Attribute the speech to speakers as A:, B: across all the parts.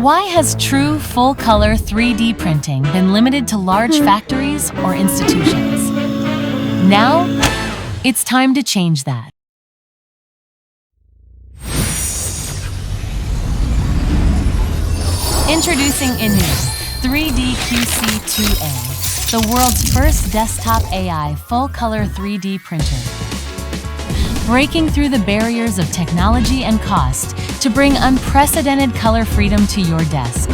A: Why has true full-color 3D printing been limited to large factories or institutions? Now, it's time to change that. Introducing inew3d QC2A, the world's first desktop AI full-color 3D printer. Breaking through the barriers of technology and cost to bring unprecedented color freedom to your desk.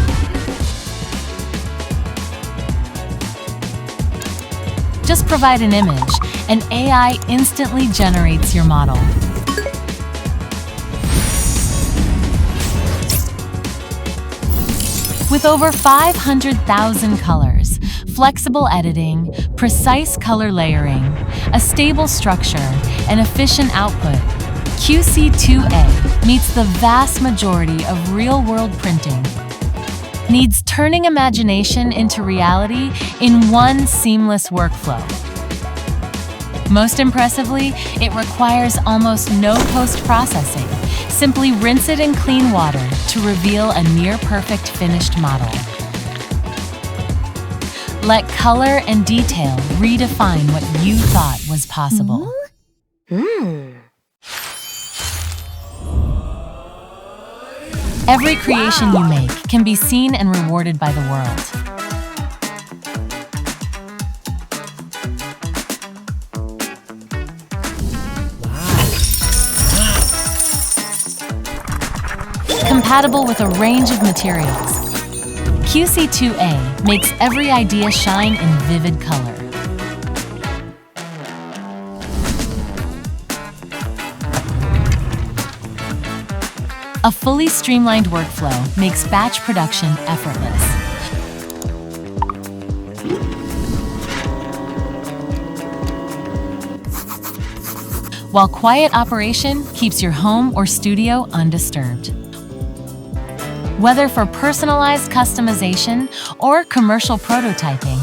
A: Just provide an image, and AI instantly generates your model. With over 500,000 colors, flexible editing, precise color layering, a stable structure, and efficient output, QC2A meets the vast majority of real-world printing. Needs turning imagination into reality in one seamless workflow. Most impressively, it requires almost no post-processing. Simply rinse it in clean water to reveal a near-perfect finished model. Let color and detail redefine what you thought was possible. Every creation you make can be seen and rewarded by the world. Compatible with a range of materials, QC2A makes every idea shine in vivid color. A fully streamlined workflow makes batch production effortless. While quiet operation keeps your home or studio undisturbed. Whether for personalized customization or commercial prototyping,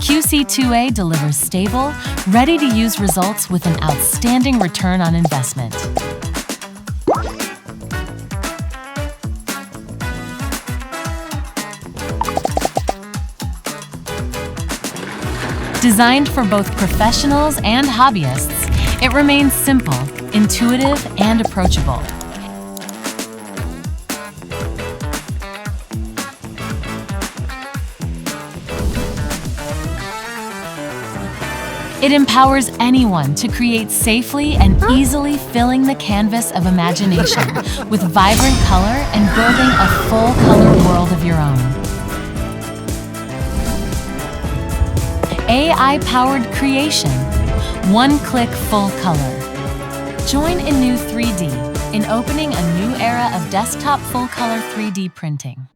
A: QC2A delivers stable, ready-to-use results with an outstanding return on investment. Designed for both professionals and hobbyists, it remains simple, intuitive, and approachable. It empowers anyone to create safely and easily, filling the canvas of imagination with vibrant color and building a full-color world of your own. AI-powered creation, one-click full color. Join inew3d in opening a new era of desktop full-color 3D printing.